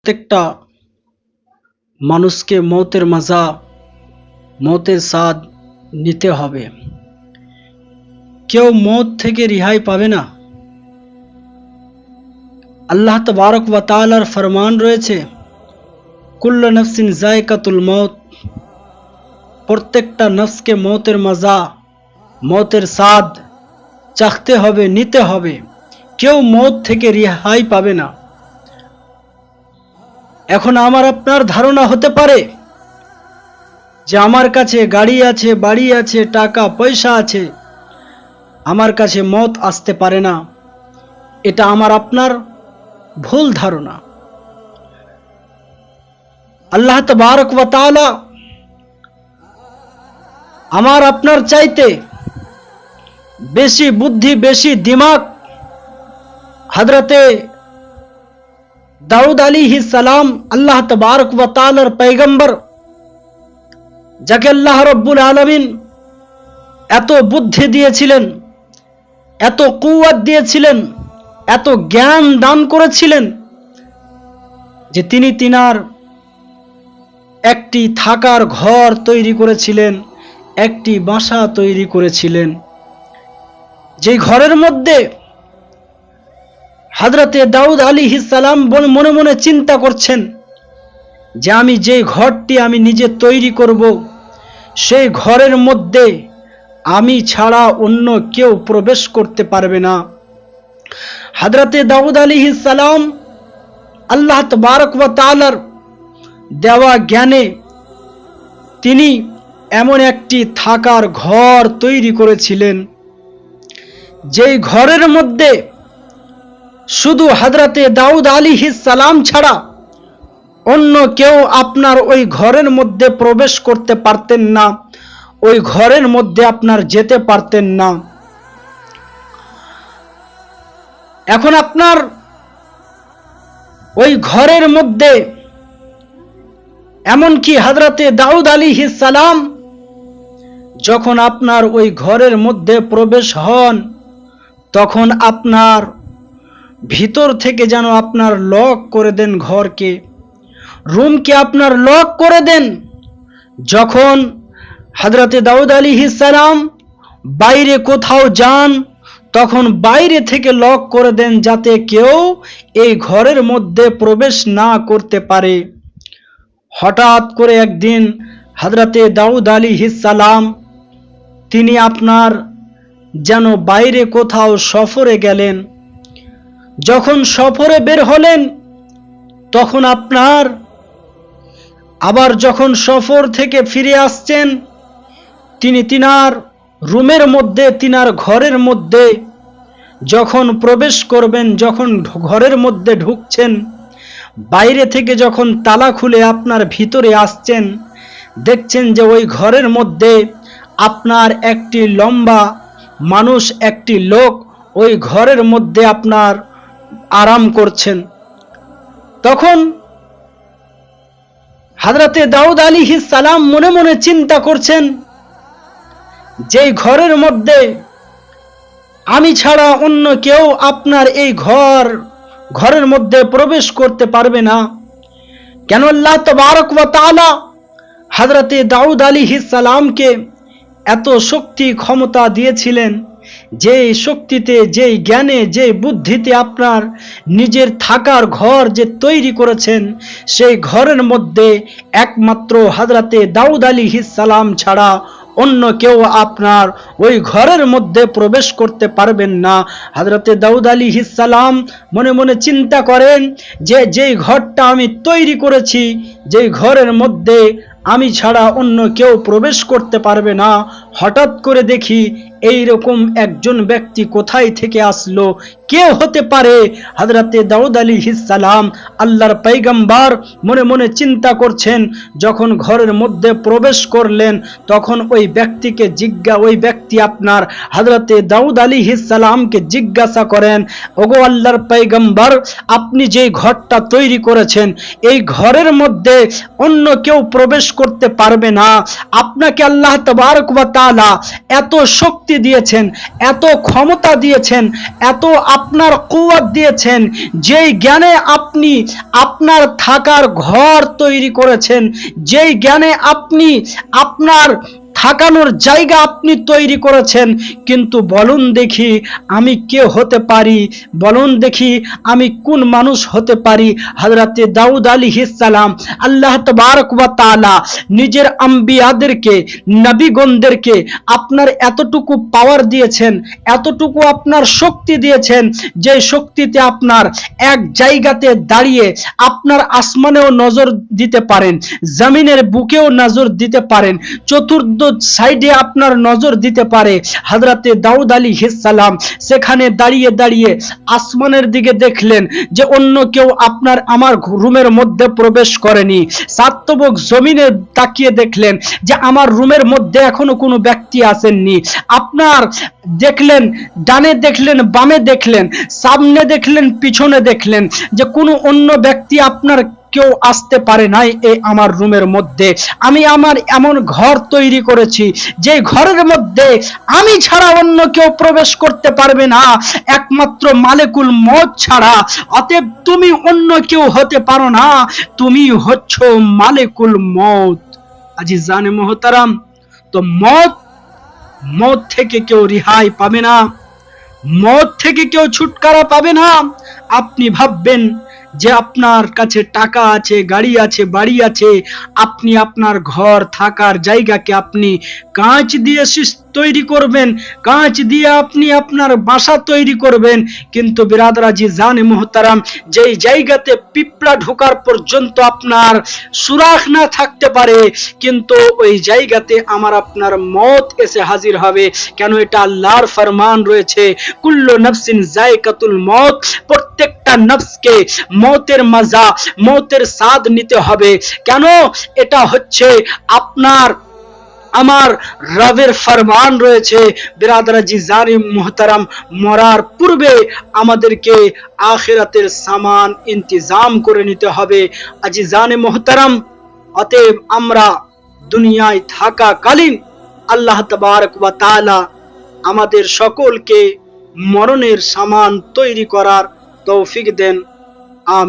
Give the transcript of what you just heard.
প্রত্যেকটা মানুষকে মৌতের মজা, মৌতের স্বাদ নিতে হবে। কেউ মৌত থেকে রেহাই পাবে না। আল্লাহ তাবারক ওয়া তাআলার ফরমান রয়েছে, কুল্লু নফসিন যায়কাতুল মৌত, প্রত্যেকটা নফসকে মৌতের মজা, মৌতের স্বাদ চাখতে হবে, নিতে হবে। কেউ মৌত থেকে রেহাই পাবে না। এখন আমার আপনার ধারণা হতে পারে যে আমার কাছে গাড়ি আছে, বাড়ি আছে, টাকা পয়সা আছে, আমার কাছে মৌত আসতে পারে না। এটা আমার আপনার ভুল ধারণা। আল্লাহ তাবারক ওয়া তাআলা আমার আপনার চাইতে বেশি বুদ্ধি, বেশি দিমাগ হযরতে দাউদ আলাইহিস সালাম, আল্লাহ তাবারক ওয়া তাআলার পয়গম্বর, যাকে আল্লাহ রাব্বুল আলামিন এত বুদ্ধি দিয়েছিলেন, এত কুওয়াত দিয়েছিলেন, এত জ্ঞান দান করেছিলেন যে তিনি তিনার একটি থাকার ঘর তৈরি করেছিলেন, একটি বাসা তৈরি করেছিলেন। যে ঘরের মধ্যে হযরতে দাউদ আলাইহিস সালাম মনে মনে চিন্তা করছেন যে আমি যে ঘরটি আমি নিজে তৈরি করব, সেই ঘরের মধ্যে আমি ছাড়া অন্য কেউ প্রবেশ করতে পারবে না। হযরতে দাউদ আলাইহিস সালাম আল্লাহ তাবারক ওয়া তাআলার দেওয়া জ্ঞানে তিনি এমন একটি থাকার ঘর তৈরি করেছিলেন, যেই ঘরের মধ্যে শুধু হযরতে দাউদ আলাইহিস সালাম ছাড়া অন্য কেউ আপনার ওই ঘরের মধ্যে প্রবেশ করতে পারতেন না, ওই ঘরের মধ্যে আপনার যেতে পারতেন না। এখন আপনার ওই ঘরের মধ্যে এমনকি হযরতে দাউদ আলাইহিস সালাম যখন আপনার ওই ঘরের মধ্যে প্রবেশ হন, তখন আপনার ভিতর থেকে যেন আপনার লক করে দেন, ঘরকে, রুমকে আপনার লক করে দেন। যখন হযরতে দাউদ আলাইহিস সালাম বাইরে কোথাও যান, তখন বাইরে থেকে লক করে দেন, যাতে কেউ এই ঘরের মধ্যে প্রবেশ না করতে পারে। হঠাৎ করে একদিন হযরতে দাউদ আলাইহিস সালাম তিনি আপনার যেন বাইরে কোথাও সফরে গেলেন। যখন সফরে বের হলেন, তখন আপনার আবার যখন সফর থেকে ফিরে আসছেন, তিনি তিনার রুমের মধ্যে, তিনার ঘরের মধ্যে যখন প্রবেশ করবেন, যখন ঘরের মধ্যে ঢুকছেন, বাইরে থেকে যখন তালা খুলে আপনার ভিতরে আসছেন, দেখছেন যে ওই ঘরের মধ্যে আপনার একটি লম্বা মানুষ, একটি লোক ওই ঘরের মধ্যে আপনার আরাম করছেন। তখন হযরতে দাউদ আলাইহিস সালাম মনে মনে চিন্তা করছেন, যেই ঘরের মধ্যে আমি ছাড়া অন্য কেউ আপনার এই ঘরের মধ্যে প্রবেশ করতে পারবে না। কেন আল্লাহ তাবারক ওয়া তাআলা হযরতে দাউদ আলাইহিস সালামকে এত শক্তি ক্ষমতা দিয়েছিলেন, যে শক্তিতে, যে জ্ঞানে, যে বুদ্ধিতে আপনার নিজের থাকার ঘর যে তৈরি করেছেন, সেই ঘরের মধ্যে একমাত্র হযরতে দাউদ আলাইহিস সালাম ছাড়া অন্য কেউ আপনার ওই ঘরের মধ্যে প্রবেশ করতে পারবেন না। হযরতে দাউদ আলাইহিস সালাম মনে মনে চিন্তা করেন যে যেই ঘরটা আমি তৈরি করেছি, যেই ঘরের মধ্যে আমি ছাড়া অন্য কেউ প্রবেশ করতে পারবে না, হঠাৎ করে দেখি এই রকম একজন ব্যক্তি কোথায় থেকে আসলো, কে হতে পারে? হযরতে দাউদ আলাইহিস সালাম আল্লাহর পয়গম্বর মনে মনে চিন্তা করছেন। যখন ঘরের মধ্যে প্রবেশ করলেন, তখন ওই ব্যক্তি আপনার হযরতে দাউদ আলাইহিস সালামকে জিজ্ঞাসা করেন, ওগো আল্লাহর পয়গম্বর, আপনি যে ঘরটা তৈরি করেছেন, এই ঘরের মধ্যে অন্য কেউ প্রবেশ করতে পারবে না, আপনাকে আল্লাহ তাবারক ওয়া তাআলা এত শক্তি দিয়েছেন, এত ক্ষমতা দিয়েছেন, এত আপনার কুওয়াত দিয়েছেন, যেই জ্ঞানে আপনি আপনার থাকার ঘর তৈরি করেছেন, যেই জ্ঞানে আপনি আপনার থাকানোর জায়গা আপনি তৈরি করেছেন, কিন্তু বলুন দেখি আমি কে হতে পারি? বলুন দেখি আমি কোন মানুষ হতে পারি? হযরতে দাউদ আলাইহিস সালাম, আল্লাহ তাবারক ওয়া তাআলা নিজের আম্বিয়াদেরকে, নবীগণদেরকে আপনার এতটুকু পাওয়ার দিয়েছেন, এতটুকু আপনার শক্তি দিয়েছেন, যে শক্তিতে আপনার এক জায়গাতে দাঁড়িয়ে আপনার আসমানেও নজর দিতে পারেন, জমিনের বুকেও নজর দিতে পারেন, চতুর্থ সাইডে আপনার নজর দিতে পারে। হযরতে দাউদ আলাইহিস সালাম সেখানে দাঁড়িয়ে দাঁড়িয়ে আসমানের দিকে দেখলেন যে অন্য কেউ আপনার আমার রুমের মধ্যে প্রবেশ করেনি। সাতবক জমিনে তাকিয়ে দেখলেন যে আমার রুমের মধ্যে এখনো কোনো ব্যক্তি আসেননি। আপনার দেখলেন, ডানে দেখলেন, বামে দেখলেন, সামনে দেখলেন, পিছনে দেখলেন যে কোনো অন্য ব্যক্তি আপনার কেউ আসতে পারে নাই এই আমার রুমের মধ্যে। আমি আমার এমন ঘর তৈরি করেছি যে ঘরের মধ্যে আমি ছাড়া অন্য কেউ প্রবেশ করতে পারবে না, একমাত্র মালিকুল মউত ছাড়া। অতএব তুমি অন্য কেউ হতে পারো না, তুমি হচ্ছ মালিকুল মউত। আজিজানে মুহতারাম, তো মউত থেকে কেউ রেহাই পাবে না, মউত থেকে কেউ ছুটকারা পাবে না। আপনি ভাববেন যে আপনার কাছে টাকা আছে, গাড়ি আছে, বাড়ি আছে, আপনি আপনার ঘর থাকার জায়গাকে আপনি কাঁচ দিয়ে তৈরি করবেন, কাঁচ দিয়ে আপনি আপনার বাসা তৈরি করবেন, কিন্তু বিরাদরা জি জানে মুহতারাম, যেই জায়গাতে পিঁপড়া ঢোকার পর্যন্ত আপনার সুরাখ না থাকতে পারে, কিন্তু ওই জায়গাতে আমার আপনার মওত এসে হাজির হবে। কেন? এটা আল্লাহর ফরমান রয়েছে, কুল্লু নাফসিন যায়কাতুল মওত, প্রত্যেকটা নফসকে মওতের মজা, মওতের স্বাদ নিতে হবে। কেন? এটা হচ্ছে আপনার আমার রবের ফরমান রয়েছে। বিরাদরা জি জানে মুহতারাম, মরার পূর্বে আমাদেরকে আখিরাতের সামান ইন্তজাম করে নিতে হবে। আজি জানে মুহতারাম, অতএব আমরা দুনিয়ায় থাকাকালীন আল্লাহ তাবারক ওয়া তাআলা আমাদের সকলকে মরণের সামান তৈরি করার তৌফিক দেন। আমিন।